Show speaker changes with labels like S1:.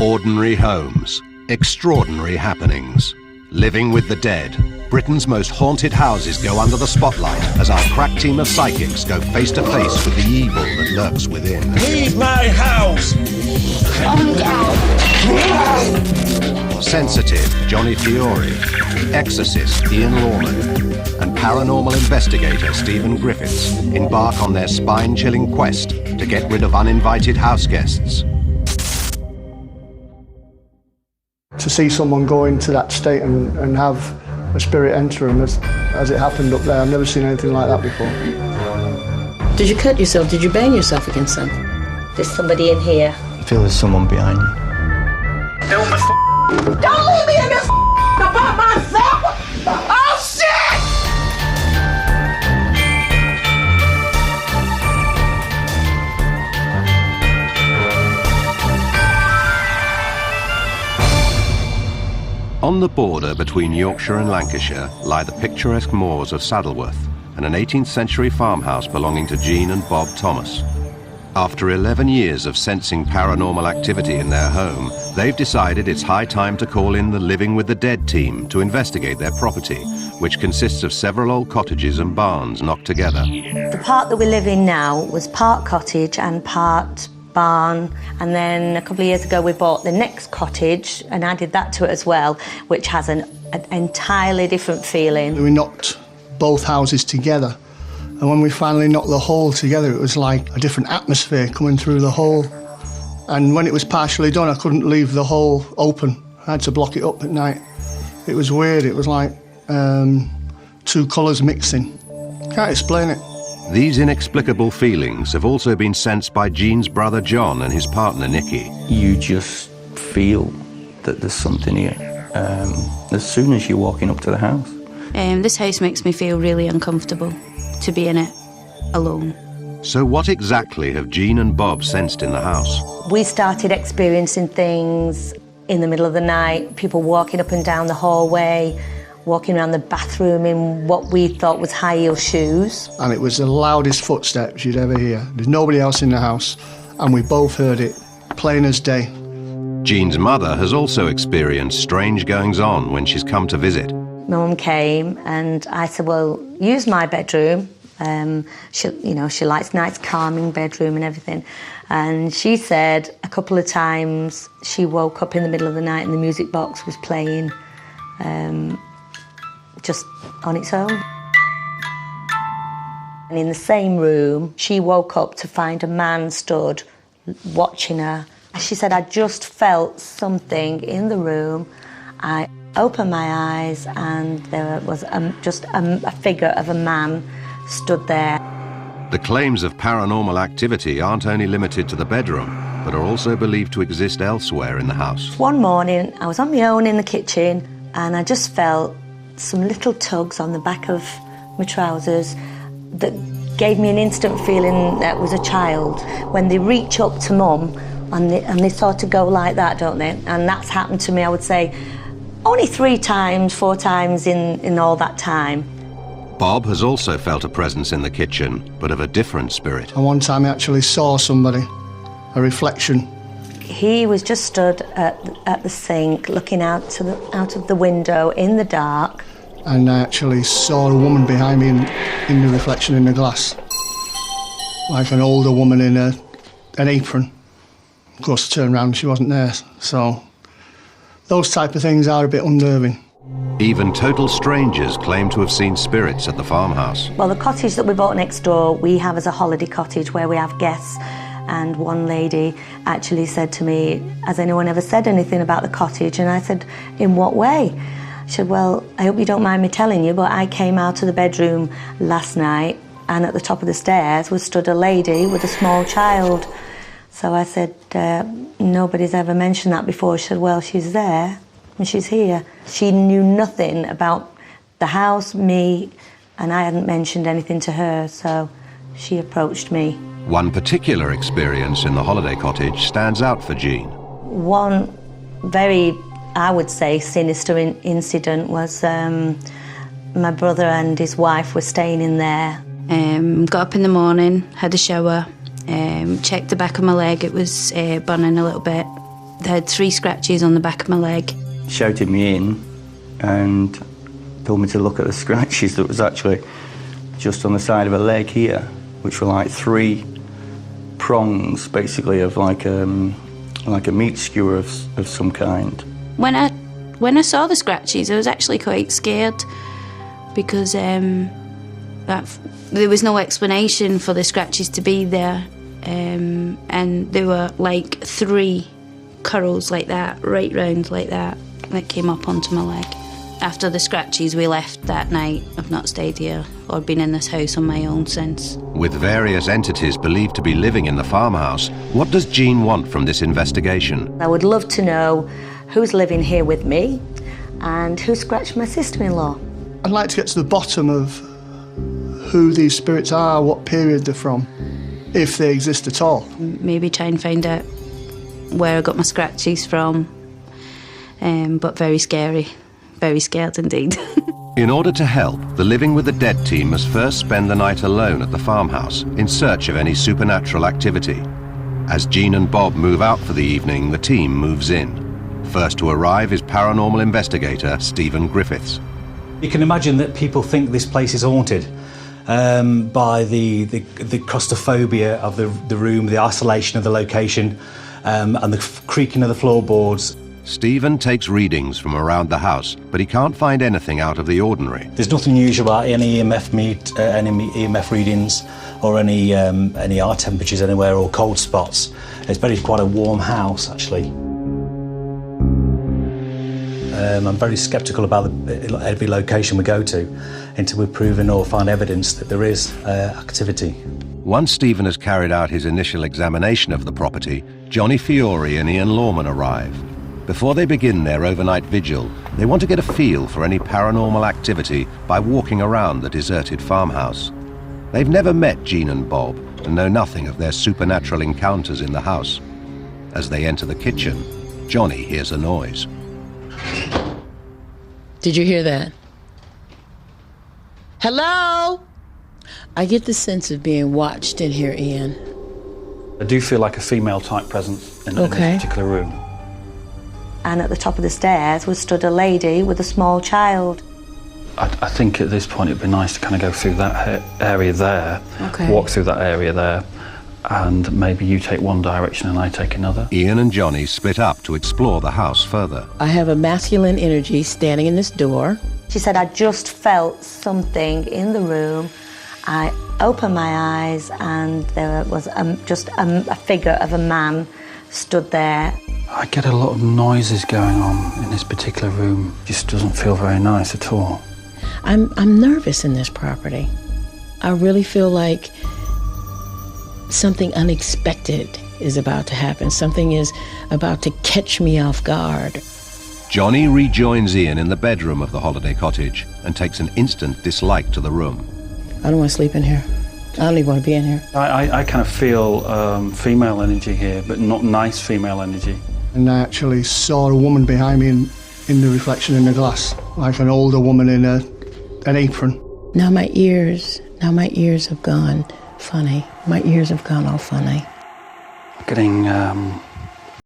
S1: Ordinary homes, extraordinary happenings. Living with the Dead. Britain's most haunted houses go under the spotlight as our crack team of psychics go face to face with the evil that lurks within.
S2: Leave my house!
S1: Sensitive, Johnny Fiore. Exorcist, Ian Lawman. And paranormal investigator, Stephen Griffiths, embark on their spine-chilling quest to get rid of uninvited house guests.
S3: To see someone go into that state and have a spirit enter them as it happened up there, I've never seen anything like that before.
S4: Did you cut yourself? Did you bang yourself against something?
S5: There's somebody in here.
S6: I feel there's someone behind you.
S2: Don't
S5: leave me in this about myself! Oh, shit!
S1: On the border between Yorkshire and Lancashire lie the picturesque moors of Saddleworth and an 18th century farmhouse belonging to Jean and Bob Thomas. After 11 years of sensing paranormal activity in their home, they've decided it's high time to call in the Living with the Dead team to investigate their property, which consists of several old cottages and barns knocked together.
S5: The part that we live in now was part cottage and part barn, and then a couple of years ago we bought the next cottage and added that to it as well, which has an entirely different feeling.
S3: We knocked both houses together, and when we finally knocked the whole together, it was like a different atmosphere coming through the hole. And when it was partially done, I couldn't leave the hole open. I had to block it up at night. It was weird. It was like two colours mixing. Can't explain it.
S1: These inexplicable feelings have also been sensed by Jean's brother John and his partner Nikki.
S6: You just feel that there's something here as soon as you're walking up to the house.
S7: This house makes me feel really uncomfortable to be in it alone.
S1: So what exactly have Jean and Bob sensed in the house?
S5: We started experiencing things in the middle of the night, people walking up and down the hallway, walking around the bathroom in what we thought was high heel shoes.
S3: And it was the loudest footsteps you'd ever hear. There's nobody else in the house, and we both heard it, plain as day.
S1: Jean's mother has also experienced strange goings-on when she's come to visit.
S5: My mum came and I said, well, use my bedroom. She likes nice calming bedroom and everything. And she said a couple of times she woke up in the middle of the night and the music box was playing just on its own. And in the same room, she woke up to find a man stood watching her. She said, I just felt something in the room. I opened my eyes and there was just a figure of a man stood there.
S1: The claims of paranormal activity aren't only limited to the bedroom, but are also believed to exist elsewhere in the house.
S5: One morning, I was on my own in the kitchen and I just felt some little tugs on the back of my trousers that gave me an instant feeling that it was a child. When they reach up to mum and they sort of go like that, don't they? And that's happened to me, I would say, only 3 times, 4 times in all that time.
S1: Bob has also felt a presence in the kitchen, but of a different spirit.
S3: And one time I actually saw somebody, a reflection.
S5: He was just stood at the sink, looking out of the window in the dark.
S3: And I actually saw a woman behind me in the reflection in the glass. Like an older woman in an apron. Of course, I turned around and she wasn't there. So those type of things are a bit unnerving.
S1: Even total strangers claim to have seen spirits at the farmhouse.
S5: Well, the cottage that we bought next door, we have as a holiday cottage where we have guests. And one lady actually said to me, has anyone ever said anything about the cottage? And I said, in what way? She said, well, I hope you don't mind me telling you, but I came out of the bedroom last night and at the top of the stairs was stood a lady with a small child. So I said, nobody's ever mentioned that before. She said, well, she's there and she's here. She knew nothing about the house, me, and I hadn't mentioned anything to her, so she approached me.
S1: One particular experience in the holiday cottage stands out for Jean.
S5: One very, I would say, sinister incident was my brother and his wife were staying in there.
S7: Got up in the morning, had a shower, checked the back of my leg, it was burning a little bit. I had 3 scratches on the back of my leg.
S6: Shouted me in and told me to look at the scratches that was actually just on the side of her leg here, which were like 3 prongs, basically, of like a meat skewer of some kind.
S7: When I saw the scratches, I was actually quite scared because there was no explanation for the scratches to be there, and there were like 3 curls like that, right round like that came up onto my leg. After the scratches, we left that night. I've not stayed here or been in this house on my own since.
S1: With various entities believed to be living in the farmhouse, what does Jean want from this investigation?
S5: I would love to know who's living here with me and who scratched my sister-in-law.
S3: I'd like to get to the bottom of who these spirits are, what period they're from, if they exist at all.
S7: Maybe try and find out where I got my scratches from, but very scary. Very scared indeed.
S1: In order to help, the Living with the Dead team must first spend the night alone at the farmhouse in search of any supernatural activity. As Jean and Bob move out for the evening, the team moves in. First to arrive is paranormal investigator Stephen Griffiths.
S8: You can imagine that people think this place is haunted by the claustrophobia of the room, the isolation of the location, and the creaking of the floorboards.
S1: Stephen takes readings from around the house, but he can't find anything out of the ordinary.
S8: There's nothing unusual about any EMF readings or any eye temperatures anywhere or cold spots. It's quite a warm house, actually. I'm very sceptical about every location we go to until we've proven or find evidence that there is activity.
S1: Once Stephen has carried out his initial examination of the property, Johnny Fiore and Ian Lawman arrive. Before they begin their overnight vigil, they want to get a feel for any paranormal activity by walking around the deserted farmhouse. They've never met Jean and Bob and know nothing of their supernatural encounters in the house. As they enter the kitchen, Johnny hears a noise.
S4: Did you hear that? Hello? I get the sense of being watched in here, Ian.
S8: I do feel like a female-type presence in this particular room.
S5: And at the top of the stairs was stood a lady with a small child.
S8: I think at this point it'd be nice to kind of go through that area there, walk through that area there, and maybe you take one direction and I take another.
S1: Ian and Johnny split up to explore the house further.
S4: I have a masculine energy standing in this door.
S5: She said, I just felt something in the room. I opened my eyes and there was just a figure of a man stood there.
S8: I get a lot of noises going on in this particular room. It just doesn't feel very nice at all.
S4: I'm nervous in this property. I really feel like something unexpected is about to happen. Something is about to catch me off guard.
S1: Johnny rejoins Ian in the bedroom of the holiday cottage and takes an instant dislike to the room.
S4: I don't want to sleep in here. I don't even want to be in here.
S8: I kind of feel female energy here, but not nice female energy.
S3: And I actually saw a woman behind me in the reflection in the glass, like an older woman in an apron.
S4: Now my ears have gone funny. My ears have gone all funny.
S8: Getting